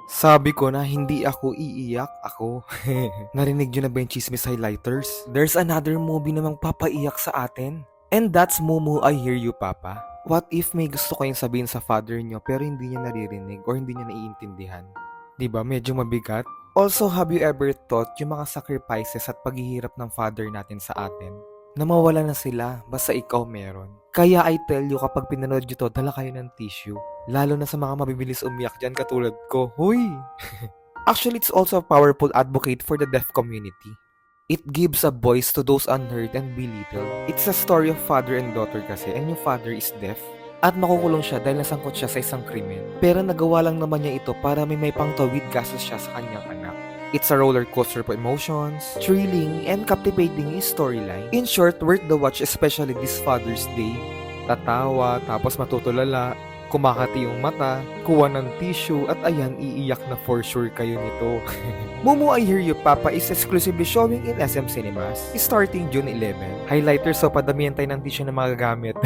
Sabi ko na hindi ako iiyak, ako. Narinig nyo na ba yung Chismis Highlighters? There's another movie namang papaiyak sa atin. And that's Mumu, I Hear You, Papa. What if may gusto kayong sabihin sa father nyo pero hindi niya naririnig or hindi niya naiintindihan? Diba, medyo mabigat? Also, have you ever thought yung mga sacrifices at paghihirap ng father natin sa atin? Na mawala na sila, basta ikaw meron. Kaya I tell you, kapag pinanood nyo to, dala kayo ng tissue. Lalo na sa mga mabibilis umiyak dyan katulad ko. Huy! Actually, it's also a powerful advocate for the deaf community. It gives a voice to those unheard and belittled. It's a story of father and daughter kasi, and yung father is deaf. At makukulong siya dahil nasangkot siya sa isang krimen. Pero nagawa lang naman niya ito para may pangtawid kaso siya sa kanyang anak. It's a roller coaster of emotions, thrilling, and captivating storyline. In short, worth the watch, especially this Father's Day. Tatawa, tapos matutulala, kumakati yung mata, kuha ng tissue, at ayan, iiyak na for sure kayo nito. Mumu, I Hear You, Papa is exclusively showing in SM Cinemas starting June 11. Highlighters, so padamihan tayo ng tissue na magagamit.